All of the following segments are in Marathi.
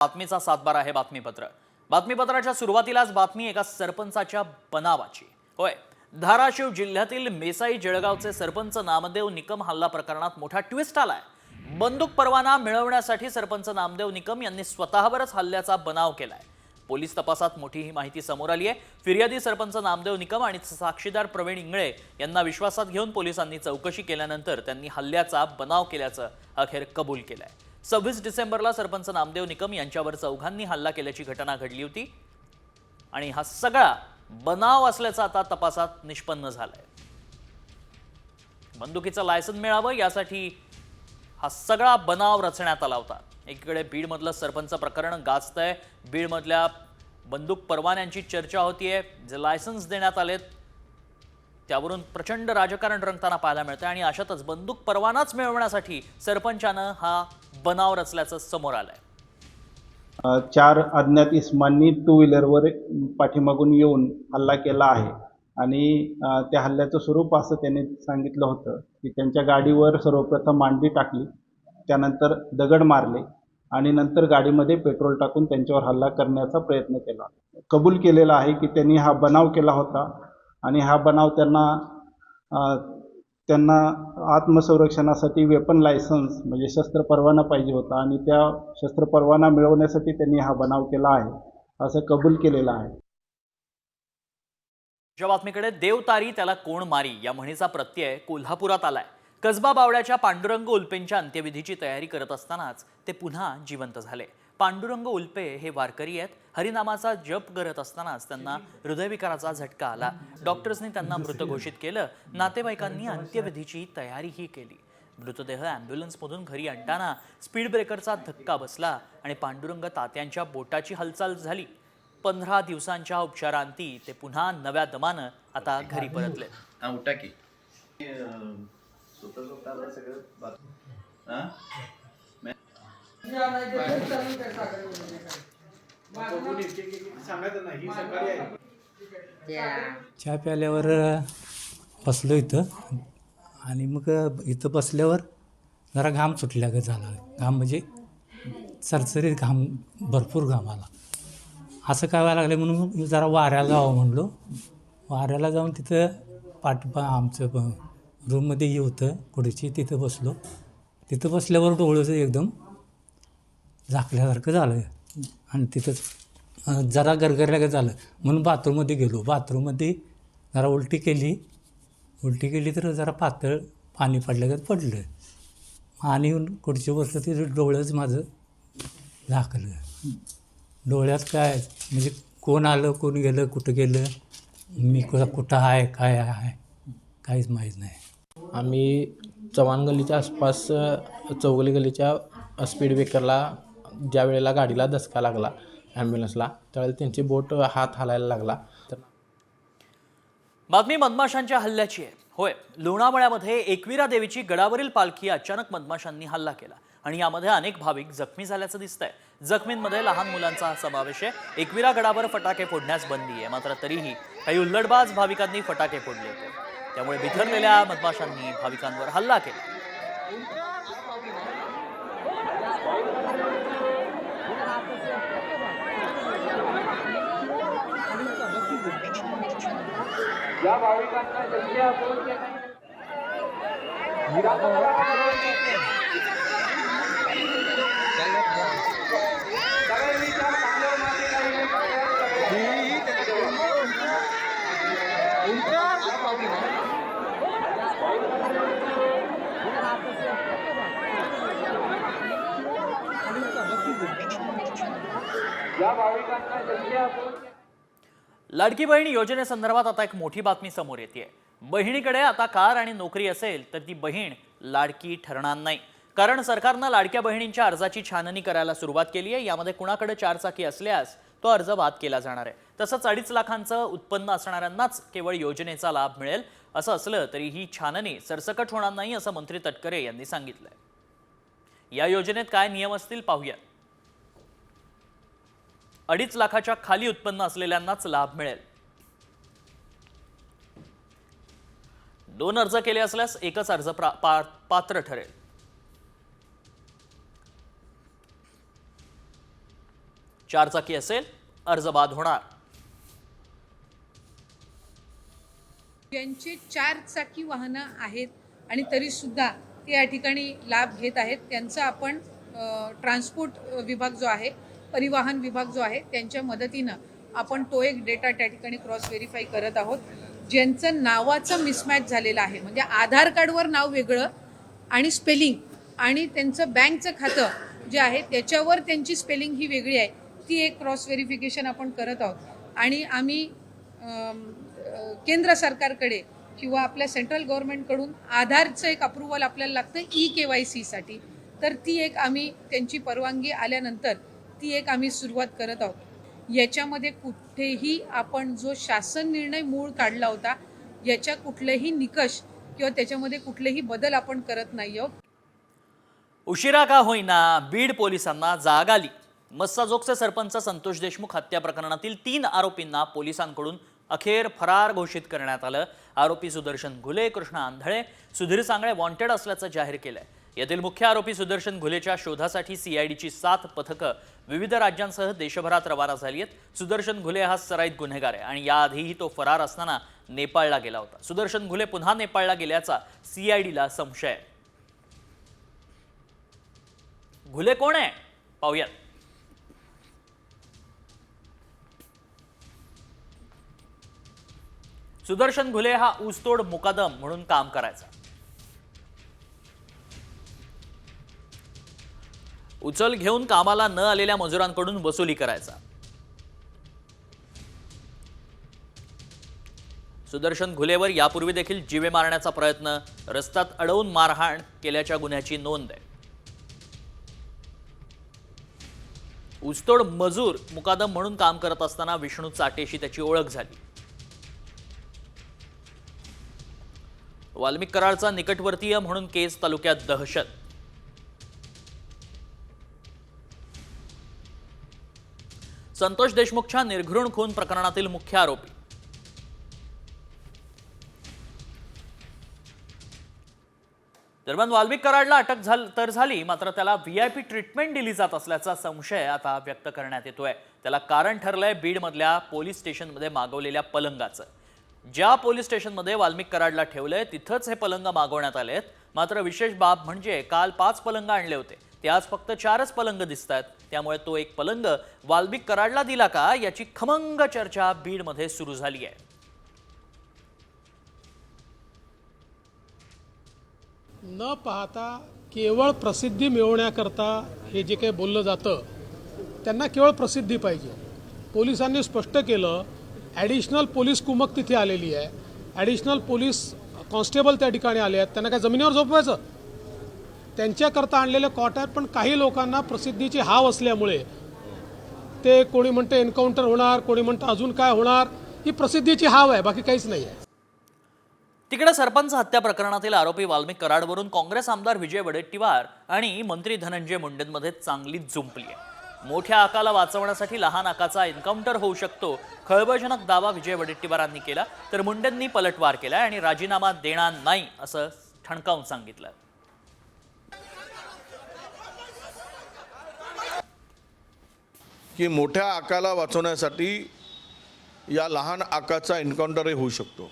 बातमीचा सातबारा आहे बातमीपत्र। बातमीपत्राच्या सुरुवातीलाच बातमी एका सरपंचाच्या बनावाची। होय, धाराशिव जिल्ह्यातील मेसाई जळगावचे सरपंच नामदेव निकम हल्ला प्रकरणात मोठा ट्विस्ट आलाय। बंदूक परवाना मिळवण्यासाठी सरपंच नामदेव निकम यांनी स्वतःवरच हल्ल्याचा बनाव केलाय। पोलीस तपासात मोठी ही माहिती समोर आली आहे। फिर्यादी सरपंच नामदेव निकम आणि साक्षीदार प्रवीण इंगळे यांना विश्वासात घेऊन पोलिसांनी चौकशी केल्यानंतर त्यांनी हल्ल्याचा बनाव केल्याचं अखेर कबूल केलंय। 26 डिसेंबरला सरपंच नामदेव निकम यांच्यावर चौघांनी हल्ला केल्याची घटना घडली होती आणि हा सगळा बनाव असल्याचं आता तपासात निष्पन्न झालंय। बंदुकीचं लायसन मिळावं यासाठी हा सगळा बनाव रचण्यात आला होता। एकीकडे बीडमधलं सरपंच प्रकरण गाजतंय। बीडमधल्या बंदूक परवान्यांची चर्चा होतीये। जे लायसन्स देण्यात आलेत त्यावरून प्रचंड राजकारण रंगताना पाहायला मिळतंय आणि अशातच बंदूक परवानाच मिळवण्यासाठी सरपंचानं हा बनाव रचल्याचं समोर आलंय। 4 अज्ञात इसमांनी 2 व्हीलरवर पाठीमागून येऊन हल्ला केला आहे आणि त्या हल्ल्याचं स्वरूप असं त्यांनी सांगितलं होतं की त्यांच्या गाडीवर सर्वप्रथम मांडी टाकली, त्यानंतर दगड मारले आणि नंतर गाडीमध्ये पेट्रोल टाकून त्यांच्यावर हल्ला करण्याचा प्रयत्न केला। कबूल केलेला आहे की त्यांनी हा बनाव केला होता आणि हा बनाव त्यांना आत्मसंरक्षणासाठी वेपन लायसन्स म्हणजे शस्त्र परवाना पाहिजे होता आणि त्या शस्त्र परवाना मिळवण्यासाठी त्यांनी हा बनाव केला आहे असं कबूल केलेलं आहे। या बातमीकडे देवतारी त्याला कोण मारी या म्हणीचा प्रत्यय कोल्हापुरात आलाय। कसबा बावड्याच्या पांडुरंग उल्पेंच्या अंत्यविधीची तयारी करत असतानाच ते पुन्हा जिवंत झाले। पांडुरंग उल्पे हे वारकरी आहेत। हरिनामाचा जप करत असतानाच त्यांना हृदयविकाराचा झटका आला। डॉक्टर्सनी त्यांना मृत घोषित केलं। नातेवाईकांनी अंत्यविधीची तयारीही केली। मृतदेह ॲम्ब्युलन्समधून घरी आणताना स्पीड ब्रेकरचा धक्का बसला आणि पांडुरंग तात्यांच्या बोटाची हालचाल झाली। 15 दिवसांच्या उपचारांती ते पुन्हा नव्या दमानं आता घरी परतले। चहा प्यायल्यावर बसलो इथं आणि मग इथं बसल्यावर जरा घाम सुटल्यागत झाला। घाम म्हणजे सरसरीत घाम, भरपूर घाम आला। असं काय व्हायला लागलं म्हणून मी जरा वाऱ्याला जावं म्हणलो। वाऱ्याला जाऊन तिथं आमचं रूममध्ये हे होतं खुर्ची, तिथं बसलो। तिथं बसल्यावर डोळं एकदम झाकल्यासारखं झालं आणि तिथं जरा गरगरल्यागत झालं म्हणून बाथरूममध्ये गेलो। बाथरूममध्ये जरा उलटी केली तर जरा पातळ पाणी पडल्यागत पडलं आणि खुर्ची बसलं तिथं डोळंच माझं झाकलं। डोळ्यात काय म्हणजे कोण आलं, कोण गेलं, कुठं गेलं, मी कुठं आहे, काय आहे, काहीच माहीत नाही। आम्ही चव्हाण गल्लीच्या आसपास चौगली गल्लीच्या स्पीड ब्रेकरला ज्या वेळेला गाडीला धक्का लागला ॲम्ब्युलन्सला, त्यावेळेला त्यांची बोट हात हालायला लागला। बातमी मधमाशांच्या हल्ल्याची आहे। होय, लोणावळ्यामध्ये एकविरा देवीची गडावरील पालखी अचानक मधमाशांनी हल्ला केला आणि यामध्ये अनेक भाविक जखमी झाल्याचं दिसतंय। जखमींमध्ये लहान मुलांचा समावेश आहे। एकविरा गडावर फटाके फोडण्यास बंदी आहे, मात्र तरीही काही उल्लडबाज भाविकांनी फटाके फोडले होते। त्यामुळे बिथरलेल्या मधमाशांनी भाविकांवर हल्ला केला। या भाविकांना शक्य असून लाडकी बहीण योजनेसंदर्भात आता एक मोठी बातमी समोर येते। बहिणीकडे आता कार आणि नोकरी असेल तर ती बहीण लाडकी ठरणार नाही, कारण सरकारनं लाडक्या बहिणींच्या अर्जाची छाननी करायला सुरुवात केली आहे। यामध्ये कुणाकडे 4 चाकी असल्यास तो अर्ज बाद केला जाणार आहे। तसंच 2.5 लाखांचं उत्पन्न असणाऱ्यांनाच केवळ योजनेचा लाभ मिळेल। असं असलं तरी ही छाननी सरसकट होणार नाही असं मंत्री तटकरे यांनी सांगितलंय। या योजनेत काय नियम असतील पाहूया। 2.5 लाखाच्या खाली उत्पन्न असलेल्यांनाच लाभ मिळेल। 2 अर्ज केले असल्यास एकच अर्ज पात्र ठरेल। 4 चाकी असेल अर्ज बाद होणार. ज्यांचे 4 चाकी वाहनं आहेत आणि तरीसुद्धा ते या ठिकाणी लाभ घेत आहेत, त्यांचा आपण ट्रान्सपोर्ट विभाग जो आहे, परिवहन विभाग जो आहे, त्यांच्या मदतीनं आपण तो एक डेटा त्या ठिकाणी क्रॉस व्हेरीफाय करत आहोत. ज्यांचं नावाचं मिसमॅच झालेलं आहे, म्हणजे आधार कार्डवर नाव वेगळं आणि स्पेलिंग आणि त्यांचं बँकचं खातं जे आहे त्याच्यावर त्यांची स्पेलिंग ही वेगळी आहे, ती एक क्रॉस व्हेरिफिकेशन आपण करत आहोत. आणि आम्ही केंद्र सरकारकडे किंवा आपल्या सेंट्रल गव्हर्नमेंटकडून आधारचं एक अप्रुव्हल आपल्याला लागतं KYCसाठी, तर ती एक आम्ही त्यांची परवानगी आल्यानंतर ती एक आम्ही सुरुवात करत आहोत. याच्यामध्ये कुठेही आपण जो शासन निर्णय मूळ काढला होता याच्या कुठलेही निकष किंवा त्याच्यामध्ये कुठलेही बदल आपण करत नाही आहोत. उशिरा का होईना बीड पोलिसांना जाग आली. मस्साजोगचे सरपंच संतोष देशमुख हत्या प्रकरणातील 3 आरोपींना पोलिसांकडून अखेर फरार घोषित करण्यात आलं. आरोपी सुदर्शन घुले, कृष्ण आंधळे, सुधीर सांगळे वॉन्टेड असल्याचं जाहीर केलंय. यातील मुख्य आरोपी सुदर्शन घुलेच्या शोधासाठी CIDची 7 पथकं विविध राज्यांसह देशभरात रवाना झाली आहेत. सुदर्शन घुले हा सराईत गुन्हेगार आहे आणि याआधीही तो फरार असताना नेपाळला गेला होता. सुदर्शन घुले पुन्हा नेपाळला गेल्याचा CIDला संशय आहे. घुले कोण आहे पाहूयात. सुदर्शन घुले हा ऊसतोड मुकादम म्हणून काम करायचा. उचल घेऊन कामाला न आलेल्या मजुरांकडून वसुली करायचा. सुदर्शन घुलेवर यापूर्वी देखील जीवे मारण्याचा प्रयत्न, रस्त्यात अडवून मारहाण केल्याच्या गुन्ह्याची नोंद आहे. ऊसतोड मजूर मुकादम म्हणून काम करत असताना विष्णू चाटेशी त्याची ओळख झाली. वाल्मिक कराडचा निकटवर्तीय म्हणून केज तालुक्यात दहशत. संतोष देशमुखच्या निर्घृण खून प्रकरणातील मुख्य आरोपी. दरम्यान वाल्मिक कराडला अटक झाली मात्र त्याला VIP ट्रीटमेंट दिली जात असल्याचा संशय आता व्यक्त करण्यात येतोय. त्याला कारण ठरलंय बीडमधल्या पोलीस स्टेशनमध्ये मागवलेल्या पलंगाचं. ज्या पोलीस स्टेशनमध्ये वाल्मिक कराडला ठेवलंय तिथंच हे पलंग मागवण्यात आलेत. मात्र विशेष बाब म्हणजे काल 5 पलंग आणले होते, ते आज फक्त 4च पलंग दिसत आहेत. त्यामुळे तो एक पलंग वाल्मिक कराडला दिला का याची खमंग चर्चा बीडमध्ये सुरू झाली आहे. न पाहता केवळ प्रसिद्धी मिळवण्याकरता हे जे काही बोललं जातं त्यांना केवळ प्रसिद्धी पाहिजे. पोलिसांनी स्पष्ट केलं, ॲडिशनल पोलीस कुमक तिथे आलेली आहे, ॲडिशनल पोलीस कॉन्स्टेबल त्या ठिकाणी आले आहेत. त्यांना काय जमिनीवर झोपवायचं? त्यांच्याकरता आणलेले कॉट आहेत. पण काही लोकांना प्रसिद्धीची हाव असल्यामुळे ते कोणी म्हणतं एन्काउंटर होणार, कोणी म्हणतं अजून काय होणार, ही प्रसिद्धीची हाव आहे, बाकी काहीच नाही आहे. तिकडे सरपंच हत्या प्रकरणातील आरोपी वाल्मिक कराडवरून काँग्रेस आमदार विजय वडेट्टीवार आणि मंत्री धनंजय मुंडेंमध्ये चांगलीच जुंपली आहे. मोठ्या आकाला वाचवण्यासाठी लहान आकाचा एन्काउंटर होऊ शकतो, खळबळजनक दावा विजय वडेट्टीवारांनी केला. तर मुंडेंनी पलटवार केला आणि राजीनामा देणार नाही असं ठणकावून सांगितलं. की मोठ्या आकाला वाचवण्यासाठी या लहान आकाचा एन्काउंटरही होऊ शकतो.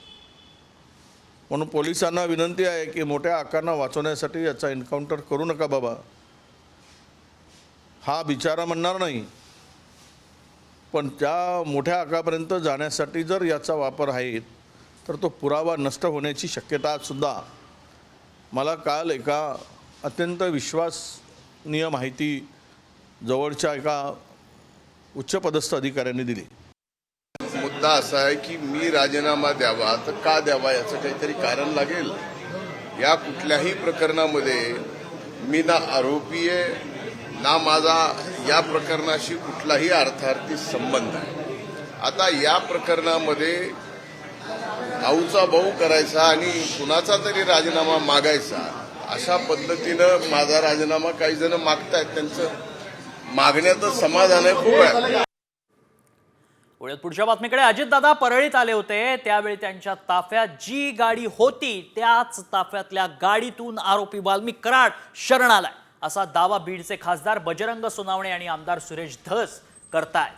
म्हणून पोलिसांना विनंती आहे की मोठ्या आकांना वाचवण्यासाठी याचा एन्काउंटर करू नका बाबा. हा बिचारा म्हणणार नाही, पण त्या मोठ्या आकापर्यंत जाण्यासाठी जर याचा वापर आहे तर तो पुरावा नष्ट होण्याची शक्यतासुद्धा मला काल एका अत्यंत विश्वसनीय माहिती जवळच्या एका उच्चपदस्थ अधिकाऱ्यांनी दिली. मुद्दा असा आहे की मी राजीनामा द्यावा तर का द्यावा याचं काहीतरी कारण लागेल. या कुठल्याही प्रकरणामध्ये मी ना आरोपी आहे ना माझा या प्रकरणाशी कुठलाही अर्थार्थी संबंध आहे. आता या प्रकरणामध्ये आऊचा भाऊ करायचा आणि कुणाचा तरी राजीनामा मागायचा, अशा पद्धतीनं माझा राजीनामा काही जण मागतायत. त्यांचं मागण्याचं समाधान आहे, खूप आहे. पुढच्या बातमीकडे. अजितदादा परळीत आले होते, त्यावेळी त्यांच्या ताफ्यात जी गाडी होती त्याच ताफ्यातल्या गाडीतून आरोपी वाल्मिक कराड शरण आलाय असा दावा बीडचे खासदार बजरंग सोनावणे आणि आमदार सुरेश धस करतायत.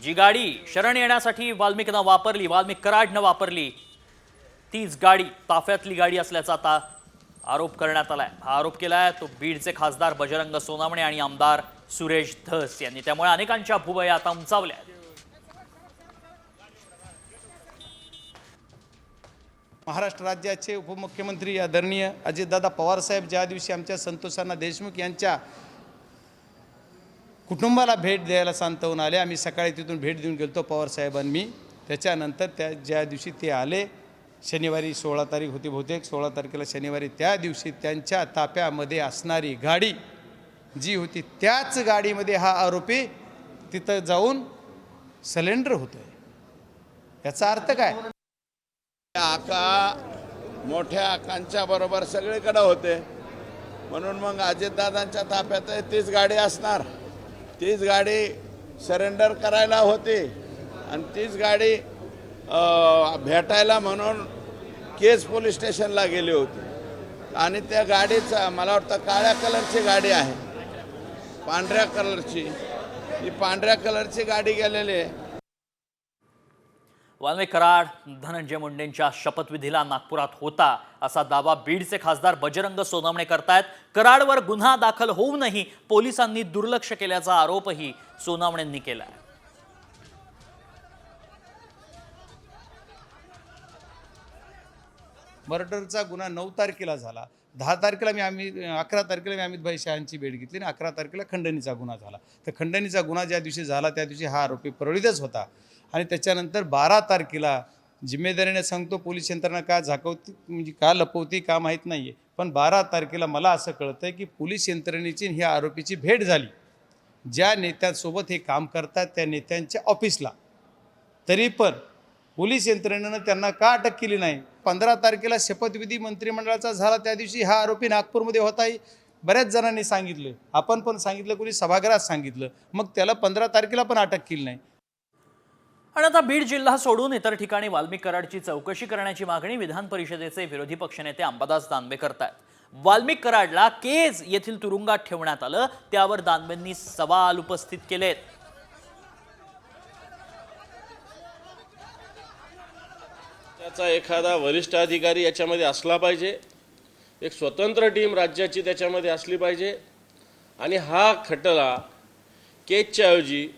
जी गाडी शरण येण्यासाठी वाल्मिकनं वापरली, वाल्मिक कराडनं वापरली, तीच गाडी ताफ्यातली गाडी असल्याचा आता आरोप करण्यात आलाय. हा आरोप केलाय तो बीडचे खासदार बजरंग सोनावणे आणि आमदार सुरेश धस यांनी. त्यामुळे अनेकांच्या भुवया आता उंचावल्या. महाराष्ट्र राज्याचे उपमुख्यमंत्री आदरणीय अजितदादा पवारसाहेब ज्या दिवशी आमच्या संतोषांना देशमुख यांच्या कुटुंबाला भेट द्यायला सांतवून आले, आम्ही सकाळी तिथून भेट देऊन गेलो पवारसाहेबांनी. त्याच्यानंतर ज्या दिवशी ते आले, शनिवारी 16 तारीख होती बहुतेक, 16 तारखेला शनिवारी, त्या दिवशी त्यांच्या ताफ्यामध्ये असणारी गाडी जी होती त्याच गाडीमध्ये हा आरोपी तिथं जाऊन सलेंडर होतोय. याचा अर्थ काय? आका मोठ्या आकांच्या बरोबर सगळीकडे होते, म्हणून मग अजितदादांच्या ताफ्यात तीच गाडी असणार, तीच गाडी सरेंडर करायला होती आणि तीच गाडी भेटायला म्हणून केज पोलीस स्टेशनला गेली होती. आणि त्या गाडीचा मला वाटतं काळ्या कलरची गाडी आहे, पांढऱ्या कलरची, ही पांढऱ्या कलरची गाडी गेलेली आहे. वाल्मिक कराड धनंजय मुंडेंच्या शपथविधीला नागपुरात होता असा दावा बीडचे खासदार बजरंग सोनवणे करतायत. कराडवर गुन्हा दाखल होऊनही पोलिसांनी दुर्लक्ष केल्याचा आरोपही सोनवणेंनी केलाय. मर्डरचा गुन्हा 9 तारखेला झाला, 10 तारखेला 11 तारखेला मी अमित भाई शहांची भेट घेतली आणि 11 तारखेला खंडणीचा गुन्हा झाला. तर खंडणीचा गुन्हा ज्या दिवशी झाला त्या दिवशी हा आरोपी परळीतच होता. आणि त्याच्यानंतर 12 तारखेला जिम्मेदारीने सांगतो, पोलीस यंत्रणा का झाकवती म्हणजे का लपवती का माहीत नाही आहे, पण 12 तारखेला मला असं कळतं आहे की पोलीस यंत्रणेची ह्या आरोपीची भेट झाली. ज्या नेत्यांसोबत हे काम करतात त्या नेत्यांच्या ऑफिसला, तरी पण पोलीस यंत्रणेनं त्यांना का अटक केली नाही. 15 तारखेला शपथविधी मंत्रिमंडळाचा झाला, त्या दिवशी हा आरोपी नागपूरमध्ये होता. बऱ्याच जणांनी सांगितलं, आपण पण सांगितलं, कोणी सभागृहात सांगितलं, मग त्याला 15 तारखेला पण अटक केली नाही. आणि आता बीड जिल्हा सोडून इतर ठिकाणी वाल्मिक कराडची चौकशी करण्याची मागणी विधान परिषदेचे विरोधी पक्षनेते अंबादास दानवे करतायत. वाल्मिक कराडला केज येथील तुरुंगात ठेवण्यात आलं, त्यावर दानवेंनी सवाल उपस्थित केलेत. त्याचा एखादा वरिष्ठ अधिकारी याच्यामध्ये असला पाहिजे, एक स्वतंत्र टीम राज्याची त्याच्यामध्ये असली पाहिजे. आणि हा खटला केजच्या ऐवजी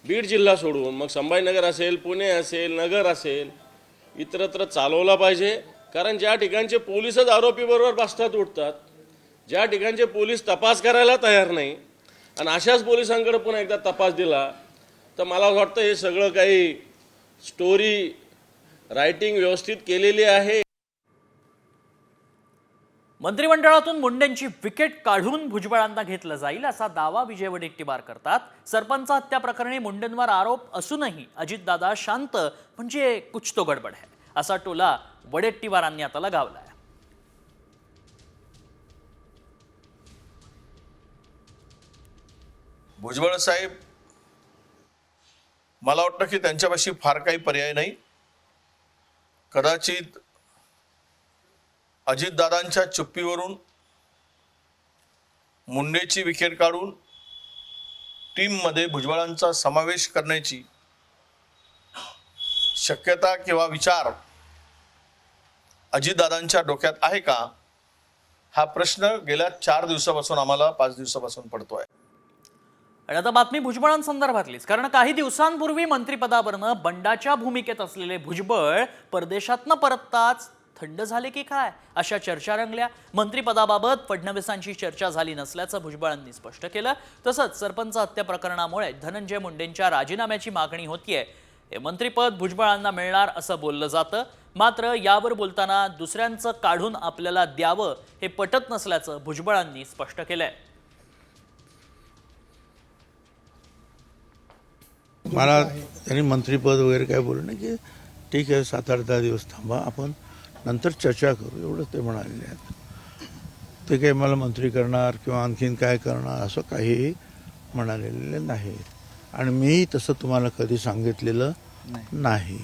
बीड जिल्हा सोडून मग संभाजीनगर असेल, पुणे असेल, नगर असेल, इतरत्र चालवला पाहिजे. कारण ज्या ठिकाणचे पोलीसच आरोपीबरोबर बसतात उठतात, ज्या ठिकाणचे पोलीस तपास करायला तयार नाही आणि अशाच पोलिसांकडे पुन्हा एकदा तपास दिला तर मला वाटतं हे सगळं काही स्टोरी रायटिंग व्यवस्थित केलेली आहे. मंत्रिमंडळातून मुंडेंची विकेट काढून भुजबळांना घेतलं जाईल असा दावा विजय वडेट्टीवार करतात. सरपंच हत्या प्रकरणी मुंडेंवर आरोप असूनही अजितदादा शांत म्हणजे कुछ तो गडबड है असा टोला वडेट्टीवारांनी आता लगावलाय. भुजबळ साहेब, मला वाटतं की त्यांच्यापाशी फार काही पर्याय नाही. कदाचित अजितदादांच्या चुप्पीवरून मुंडेची विकेट काढून टीममध्ये भुजबळांचा समावेश करण्याची शक्यता किंवा विचार अजितदादांच्या डोक्यात आहे का, हा प्रश्न गेल्या 4 दिवसापासून आम्हाला 5 दिवसापासून पडतोय. आणि आता बातमी भुजबळांसंदर्भातलीच, कारण काही दिवसांपूर्वी मंत्रिपदावरनं बंडाच्या भूमिकेत असलेले भुजबळ परदेशातनं परतताच थंड झाले की काय अशा चर्चा रंगल्या. मंत्रिपदाबाबत फडणवीसांची चर्चा झाली नसल्याचं भुजबळांनी स्पष्ट केलं. तसंच सरपंच हत्या प्रकरणामुळे धनंजय मुंडेंच्या राजीनाम्याची मागणी होतीये. हे मंत्रिपद भुजबळांना मिळणार असं बोललं जातं. मात्र यावर बोलताना दुसऱ्यांचं काढून आपल्याला द्यावं हे पटत नसल्याचं भुजबळांनी स्पष्ट केलंय. मला त्यांनी मंत्रिपद वगैरे काय बोललं नाही की ठीक आहे 7-8-10 दिवस थांबा, आपण नंतर चर्चा करू, एवढं ते म्हणालेले आहेत. ते काही मला मंत्री करणार किंवा आणखीन काय करणार असं काहीही म्हणालेले नाही. आणि मी तसं तुम्हाला कधी सांगितलेलं नाही.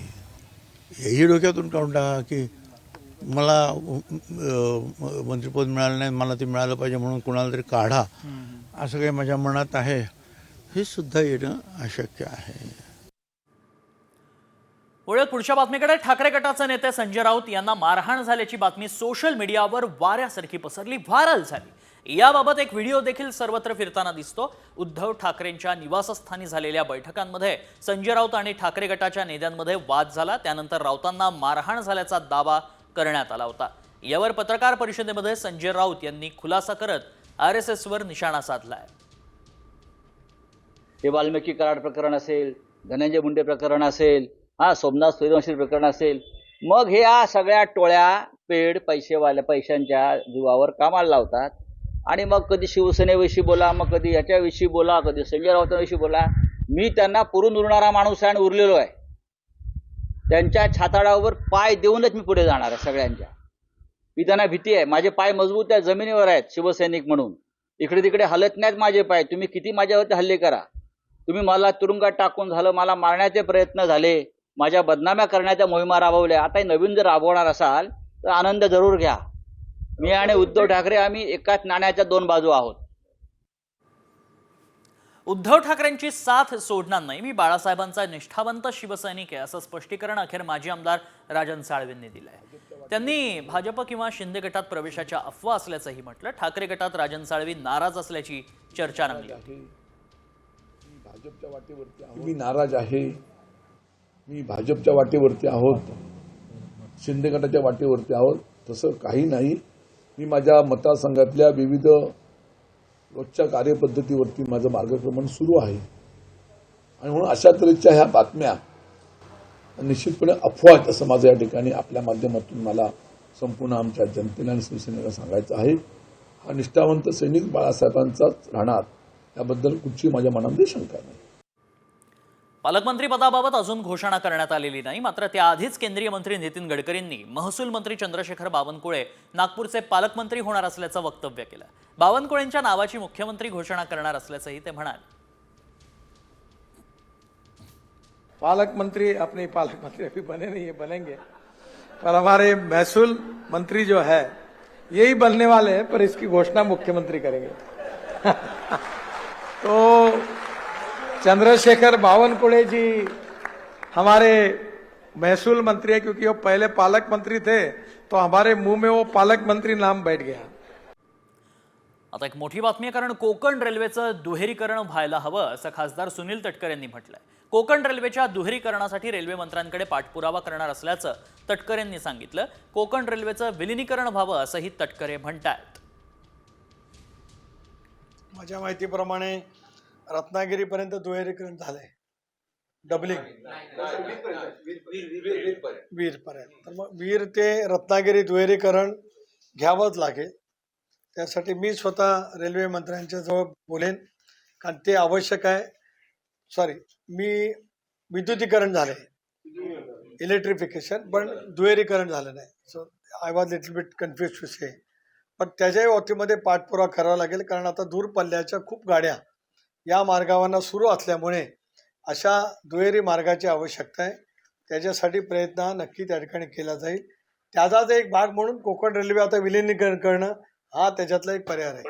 हेही डोक्यातून काढून टाका की मला मंत्रिपद मिळालं नाही, मला ते मिळालं पाहिजे म्हणून कुणाला तरी काढा असं काही माझ्या मनात आहे, हे सुद्धा येणं अशक्य आहे. पुढच्या बातमीकडे. ठाकरे गटाचे नेते संजय राऊत यांना मारहाण झाल्याची बातमी सोशल मीडियावर वाऱ्यासारखी पसरली, व्हायरल झाली. याबाबत एक व्हिडिओ देखील सर्वत्र फिरताना दिसतो. उद्धव ठाकरेंच्या निवासस्थानी झालेल्या बैठकांमध्ये संजय राऊत आणि ठाकरे गटाच्या नेत्यांमध्ये वाद झाला. त्यानंतर राऊतांना मारहाण झाल्याचा दावा करण्यात आला होता. यावर पत्रकार परिषदेमध्ये संजय राऊत यांनी खुलासा करत RSSवर निशाणा साधलाय. हे वाल्मिकी कराड प्रकरण असेल, धनंजय मुंडे प्रकरण असेल, सोमनाथ सूर्यवंशी प्रकरण असेल, मग हे या सगळ्या टोळ्या पेड पैशांच्या जीवावर कामाला लावतात आणि मग कधी शिवसेनेविषयी बोला, मग कधी याच्याविषयी बोला, कधी संजय राऊतांविषयी बोला. मी त्यांना पुरून उरणारा माणूस आहे आणि उरलेलो आहे. त्यांच्या छाताडावर पाय देऊनच मी पुढे जाणार आहे सगळ्यांच्या. मी त्यांना भीती आहे. माझे पाय मजबूत आहे, जमिनीवर आहेत शिवसैनिक म्हणून. इकडे तिकडे हलत नाहीत माझे पाय. तुम्ही किती माझ्यावरती हल्ले करा, तुम्ही मला तुरुंगात टाकून झालं, मला मारण्याचे प्रयत्न झाले, माझ्या बदनाम्या करण्याच्या मोहिमा राबवल्या, आता नवीन जर राबवणार असाल तर आनंद जरूर घ्या. मी आणि उद्धव ठाकरे आम्ही एकाच नाण्याच्या दोन बाजू आहोत. उद्धव ठाकरेंची साथ सोडणार नाही, मी बाळासाहेबांचा निष्ठावंत शिवसैनिक आहे, असं स्पष्टीकरण अखेर माजी आमदार राजन साळवेंनी दिलंय. त्यांनी भाजप किंवा शिंदे गटात प्रवेशाच्या अफवा असल्याचंही म्हटलं. ठाकरे गटात राजन साळवी नाराज असल्याची चर्चा रंगली. मी नाराज आहे, मी भाजपच्या वाटेवरती आहोत, शिंदे गटाच्या वाटेवरती आहोत, तसं काही नाही. मी माझ्या मतदारसंघातल्या विविध रोजच्या कार्यपद्धतीवरती माझं मार्गक्रमण सुरू आहे आणि म्हणून अशा तऱ्हेच्या ह्या बातम्या निश्चितपणे अफवा आहेत असं माझं या ठिकाणी आपल्या माध्यमातून मला संपूर्ण आमच्या जनतेला आणि शिवसेनेला सांगायचं आहे. हा निष्ठावंत सैनिक बाळासाहेबांचाच राहणार याबद्दल कुठची माझ्या मनामध्ये शंका नाही. पालकमंत्री पदाबाबत अजून घोषणा करण्यात आलेली नाही. मात्र त्याआधीच केंद्रीय मंत्री नितीन गडकरींनी महसूल मंत्री चंद्रशेखर बावनकुळे नागपूरचे पालकमंत्री होणार असल्याचं वक्तव्य केलं. बावनकुळेंच्या नावाची मुख्यमंत्री घोषणा करणार असल्याचंही ते म्हणाले. पालक मंत्री अपने पालक मंत्री अभी बने नहीं है, बनेंगे, पर हमारे महसूल मंत्री जो है यही बनने वाले हैं, पर इसकी घोषणा मुख्यमंत्री करेंगे. तो चंद्रशेखर बावनकुळे जी हमारे महसूल मंत्री है, क्योंकि वो पहले पालक मंत्री थे तो हमारे मुंह में वो पालक मंत्री नाम बैठ गया. आता एक मोठी बातमी आहे, कारण कोकण रेल्वेचं दुहेरीकरण व्हायला हवं असं खासदार सुनील तटकरे यांनी म्हटलंय. कोकण रेल्वेच्या दुहेरीकरणासाठी रेल्वे मंत्र्यांकडे पाठपुरावा करणार असल्याचं तटकरेंनी सांगितलं. कोकण रेल्वेचं विलिनीकरण व्हावं असंही तटकरे म्हणतायत. माझ्या माहितीप्रमाणे रत्नागिरीपर्यंत दुहेरीकरण झालंय, डबलिंग वीरपर्यंत. तर मग वीर ते रत्नागिरी दुहेरीकरण घ्यावंच लागेल. त्यासाठी मी स्वतः रेल्वे मंत्र्यांच्या जवळ बोलेन, कारण ते आवश्यक आहे. मी विद्युतीकरण झालंय, इलेक्ट्रिफिकेशन, पण दुहेरीकरण झालं नाही. So I was little bit confuse to say. पण त्याच्याही बाबतीमध्ये पाठपुरावा करावा लागेल, कारण आता दूर पल्ल्याच्या खूप गाड्या या मार्गावरनं सुरू असल्यामुळे अशा दुहेरी मार्गाची आवश्यकता आहे. त्याच्यासाठी प्रयत्न नक्की त्या ठिकाणी केला जाईल. त्याचाच एक भाग म्हणून कोकण रेल्वे आता विलिनीकरण करणं हा त्याच्यातला एक पर्याय आहे.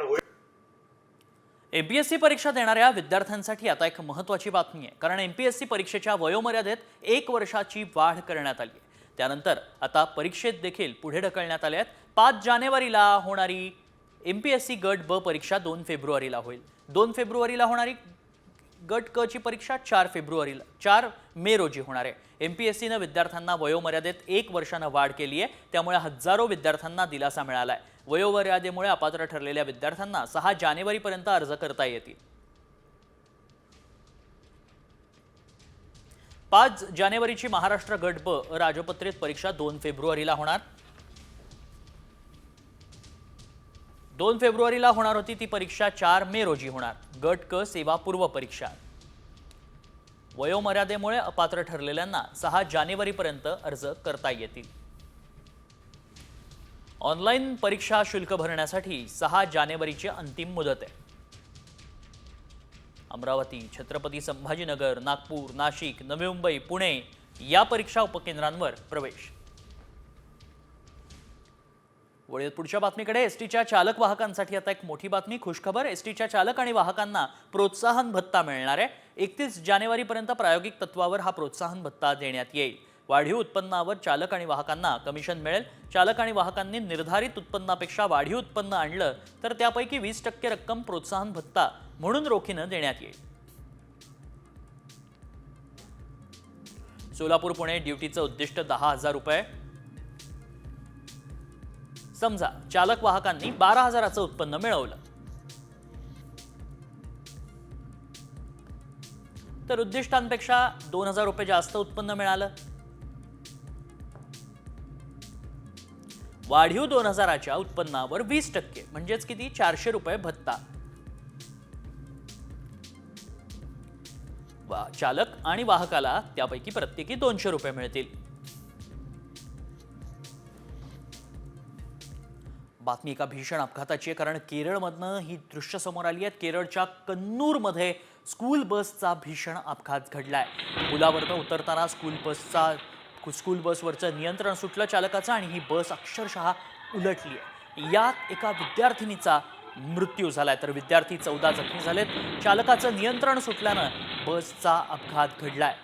MPSC परीक्षा देणाऱ्या विद्यार्थ्यांसाठी आता एक महत्त्वाची बातमी आहे, कारण MPSC परीक्षेच्या वयोमर्यादेत 1 वर्षाची वाढ करण्यात आली आहे. त्यानंतर आता परीक्षेत देखील पुढे ढकलण्यात आले आहेत. 5 जानेवारीला होणारी MPSC गट ब परीक्षा 2 फेब्रुवारीला होईल. 2 फेब्रुवारीला होणारी गट क ची परीक्षा 4 मे रोजी होणार आहे. MPSCनं विद्यार्थ्यांना वयोमर्यादेत 1 वर्षानं वाढ केली आहे. त्यामुळे हजारो विद्यार्थ्यांना दिलासा मिळाला आहे. वयोमर्यादेमुळे अपात्र ठरलेल्या विद्यार्थ्यांना 6 जानेवारीपर्यंत अर्ज करता येतील. 5 जानेवारीची महाराष्ट्र गट ब राजपत्रित परीक्षा 2 फेब्रुवारीला होणार. 2 फेब्रुवारीला होणार होती ती परीक्षा 4 मे रोजी होणार. गट क सेवापूर्व परीक्षा. वयोमर्यादेमुळे अपात्र ठरलेल्यांना 6 जानेवारीपर्यंत अर्ज करता येतील. ऑनलाईन परीक्षा शुल्क भरण्यासाठी 6 जानेवारीची अंतिम मुदत आहे. अमरावती, छत्रपती संभाजीनगर, नागपूर, नाशिक, नवी मुंबई, पुणे या परीक्षा उपकेंद्रांवर प्रवेश. वळूयात पुढच्या बातमीकडे. एसटीच्या चालक वाहकांसाठी आता एक मोठी बातमी, खुशखबर. एसटीच्या चालक आणि वाहकांना प्रोत्साहन भत्ता मिळणार आहे. 31 जानेवारीपर्यंत प्रायोगिक तत्वावर हा प्रोत्साहन भत्ता देण्यात येईल. वाढीव उत्पन्नावर चालक आणि वाहकांना कमिशन मिळेल. चालक आणि वाहकांनी निर्धारित उत्पन्नापेक्षा वाढीव उत्पन्न आणलं तर त्यापैकी 20% रक्कम प्रोत्साहन भत्ता म्हणून रोखीनं देण्यात येईल. सोलापूर पुणे ड्युटीचं उद्दिष्ट 10,000 रुपये. समजा चालक वाहकांनी 12,000चं उत्पन्न मिळवलं तर उद्दिष्टांपेक्षा 2,000 रुपये जास्त उत्पन्न मिळालं. वाढीव 2,000च्या उत्पन्नावर 20% म्हणजेच किती, 400 रुपये भत्ता. चालक आणि वाहकाला त्यापैकी प्रत्येकी 200 रुपये मिळतील. बातमी एका भीषण अपघाताची आहे, कारण केरळमधनं ही दृश्य समोर आली आहेत. केरळच्या कन्नूरमध्ये स्कूल बसचा भीषण अपघात घडलाय. पुलावरनं उतरताना स्कूल बसवरचं नियंत्रण सुटलं चालकाचं आणि ही बस अक्षरशः उलटली आहे. यात एका विद्यार्थिनीचा मृत्यू झालाय तर विद्यार्थी 14 जखमी झालेत. चालकाचं नियंत्रण सुटल्यानं बसचा अपघात घडलाय.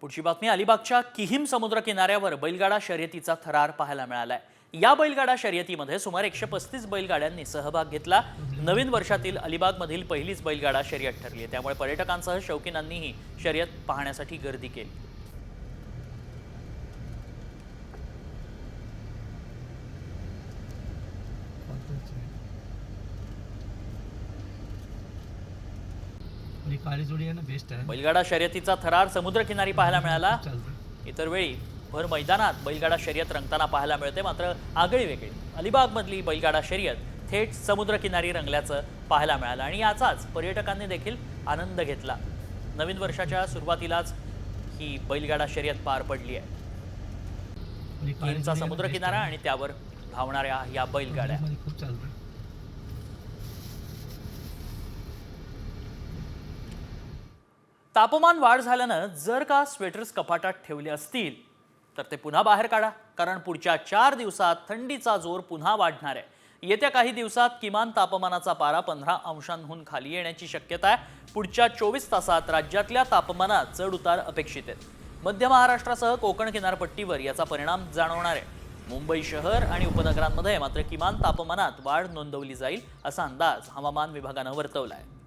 पुढची बातमी, अलिबागच्या किहिम समुद्र किनाऱ्यावर बैलगाडा शर्यतीचा थरार पाहायला मिळालाय. या बैलगाडा शर्यतीमध्ये सुमारे 135 बैलगाड्यांनी सहभाग घेतला. नवीन वर्षातील अलिबागमधील पहिलीच बैलगाडा शर्यत ठरली आहे. त्यामुळे पर्यटकांसह शौकीनांनीही शर्यत पाहण्यासाठी गर्दी केली. बैलगाडा शर्यतीचा थरार समुद्रकिनारी पाहायला मिळाला. इतर वेळी भर मैदानात बैलगाडा शर्यत रंगताना पाहायला मिळते, मात्र आगळी वेगळी अलिबागमधली बैलगाडा शर्यत थेट समुद्रकिनारी रंगल्याचं पाहायला मिळालं आणि याचाच पर्यटकांनी देखील आनंद घेतला. नवीन वर्षाच्या सुरुवातीलाच ही बैलगाडा शर्यत पार पडली आहे. किहिमचा समुद्रकिनारा आणि त्यावर धावणाऱ्या या बैलगाड्या. तापमान वाढ झाल्यानं जर का स्वेटर्स कपाटात ठेवले असतील तर ते पुन्हा बाहेर काढा, कारण पुढच्या 4 दिवसात थंडीचा जोर पुन्हा वाढणार आहे. येत्या काही दिवसात किमान तापमानाचा पारा 15 अंशांहून खाली येण्याची शक्यता आहे. पुढच्या 24 तासात राज्यातल्या तापमानात चढ उतार अपेक्षित आहेत. मध्य महाराष्ट्रासह कोकण किनारपट्टीवर याचा परिणाम जाणवणार आहे. मुंबई शहर आणि उपनगरांमध्ये मात्र किमान तापमानात वाढ नोंदवली जाईल असा अंदाज हवामान विभागानं वर्तवला आहे.